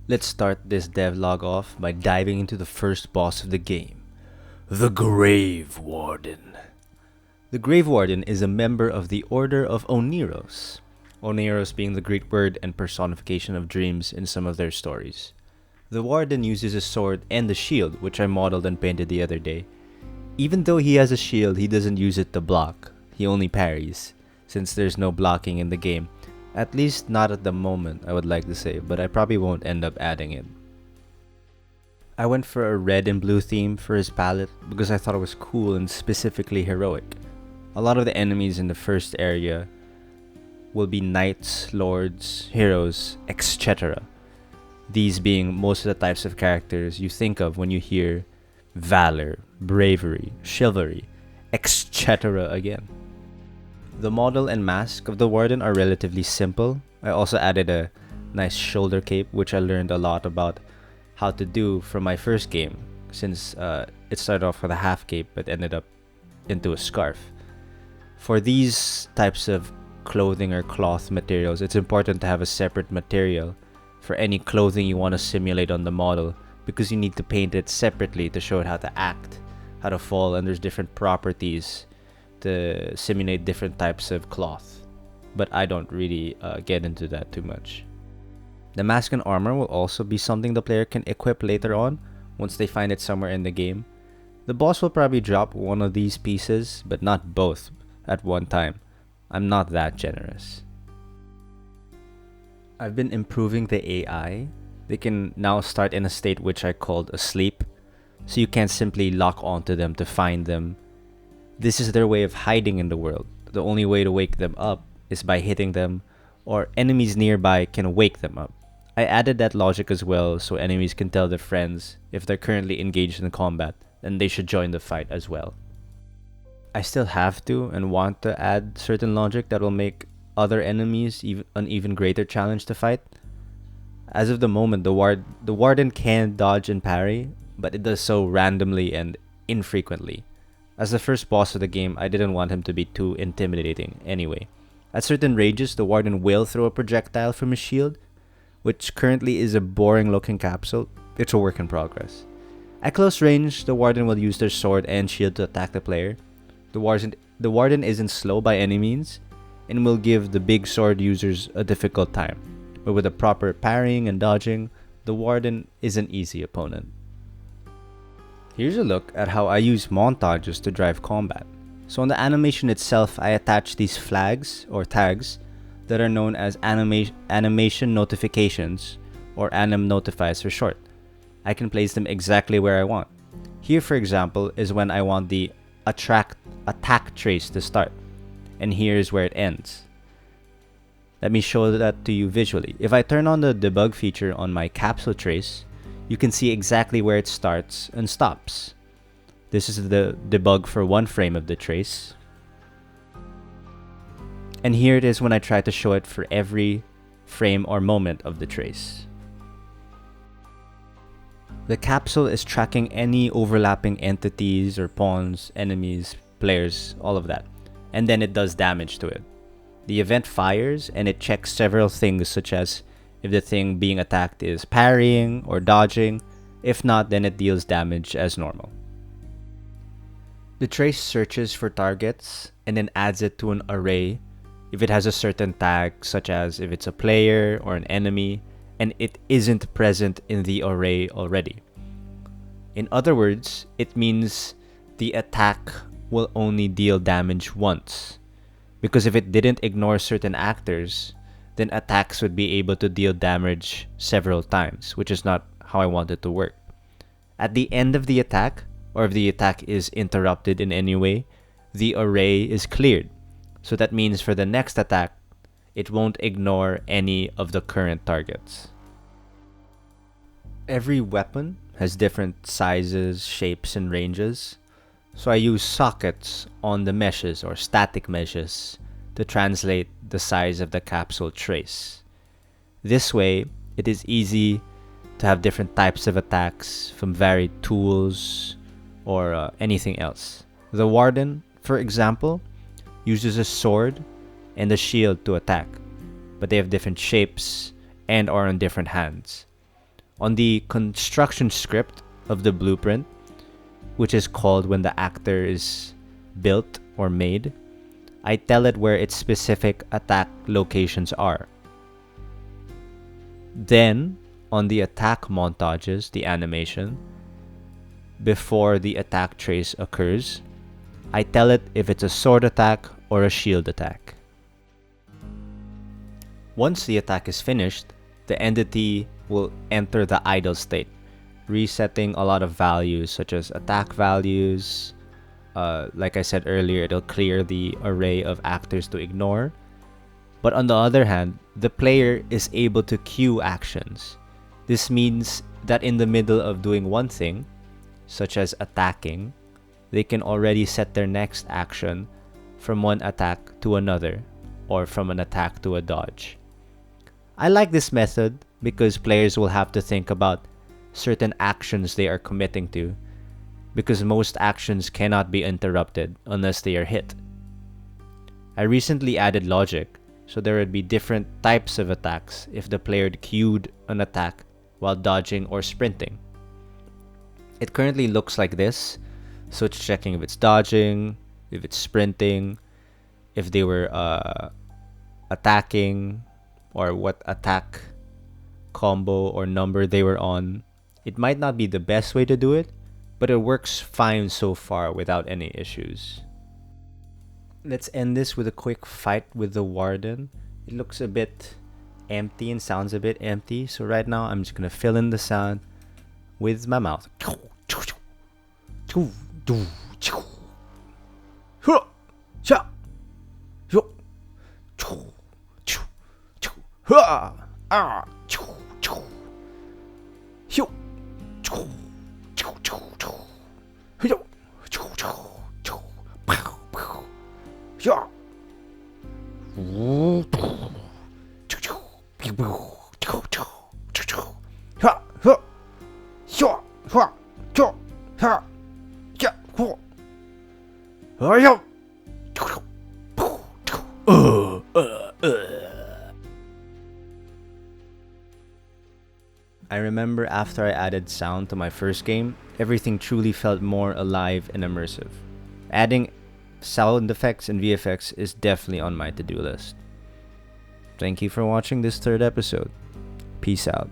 Let's start this devlog off by diving into the first boss of the game, the Grave Warden. The Grave Warden is a member of the Order of Oneros, Oneros being the Greek word and personification of dreams in some of their stories. The Warden uses a sword and a shield, which I modeled and painted the other day. Even though he has a shield, he doesn't use it to block, he only parries, since there's no blocking in the game. At least not at the moment, I would like to say, but I probably won't end up adding it. I went for a red and blue theme for his palette because I thought it was cool and specifically heroic. A lot of the enemies in the first area will be knights, lords, heroes, etc. These being most of the types of characters you think of when you hear valor, bravery, chivalry, etc. again. The model and mask of the Warden are relatively simple. I also added a nice shoulder cape, which I learned a lot about how to do from my first game, since it started off with a half cape but ended up into a scarf. For these types of clothing or cloth materials, it's important to have a separate material for any clothing you want to simulate on the model, because you need to paint it separately to show it how to act, how to fall, and there's different properties to simulate different types of cloth, but I don't really get into that too much. The mask and armor will also be something the player can equip later on once they find it somewhere in the game. The boss will probably drop one of these pieces, but not both at one time. I'm not that generous. I've been improving the AI. They can now start in a state which I called asleep, so you can't simply lock onto them to find them. This is their way of hiding in the world. The only way to wake them up is by hitting them, or enemies nearby can wake them up. I added that logic as well so enemies can tell their friends if they're currently engaged in combat, then they should join the fight as well. I still have to and want to add certain logic that will make other enemies an even greater challenge to fight. As of the moment, the Warden can dodge and parry, but it does so randomly and infrequently. As the first boss of the game, I didn't want him to be too intimidating anyway. At certain ranges, the Warden will throw a projectile from his shield, which currently is a boring looking capsule. It's a work in progress. At close range, the Warden will use their sword and shield to attack the player. The Warden isn't slow by any means, and will give the big sword users a difficult time. But with a proper parrying and dodging, the Warden is an easy opponent. Here's a look at how I use montages to drive combat. So on the animation itself, I attach these flags or tags that are known as animation notifications, or anim notifies for short. I can place them exactly where I want. Here, for example, is when I want the attack trace to start, and here is where it ends. Let me show that to you visually. If I turn on the debug feature on my capsule trace, you can see exactly where it starts and stops. This is the debug for one frame of the trace. And here it is when I try to show it for every frame or moment of the trace. The capsule is tracking any overlapping entities or pawns, enemies, players, all of that. And then it does damage to it. The event fires and it checks several things, such as if the thing being attacked is parrying or dodging. If not, then it deals damage as normal. The trace searches for targets and then adds it to an array if it has a certain tag, such as if it's a player or an enemy, and it isn't present in the array already. In other words, it means the attack will only deal damage once. Because if it didn't ignore certain actors, then attacks would be able to deal damage several times, which is not how I want it to work. At the end of the attack, or if the attack is interrupted in any way, the array is cleared. So that means for the next attack, it won't ignore any of the current targets. Every weapon has different sizes, shapes, and ranges. So I use sockets on the meshes or static meshes to translate the size of the capsule trace. This way, it is easy to have different types of attacks from varied tools or anything else. The Warden, for example, uses a sword and a shield to attack, but they have different shapes and are on different hands. On the construction script of the blueprint, which is called when the actor is built or made, I tell it where its specific attack locations are. Then, on the attack montages, the animation, before the attack trace occurs, I tell it if it's a sword attack or a shield attack. Once the attack is finished, the entity will enter the idle state, resetting a lot of values such as attack values. Like I said earlier, it'll clear the array of actors to ignore. But on the other hand, the player is able to queue actions. This means that in the middle of doing one thing, such as attacking, they can already set their next action from one attack to another, or from an attack to a dodge. I like this method because players will have to think about certain actions they are committing to, because most actions cannot be interrupted unless they are hit. I recently added logic, so there would be different types of attacks if the player queued an attack while dodging or sprinting. It currently looks like this, so it's checking if it's dodging, if it's sprinting, if they were attacking, or what attack combo or number they were on. It might not be the best way to do it, but it works fine so far without any issues. Let's end this with a quick fight with the Warden. It looks a bit empty and sounds a bit empty, so right now I'm just gonna fill in the sound with my mouth. I remember after I added sound to my first game, everything truly felt more alive and immersive. Adding sound effects and VFX is definitely on my to-do list. Thank you for watching this third episode. Peace out.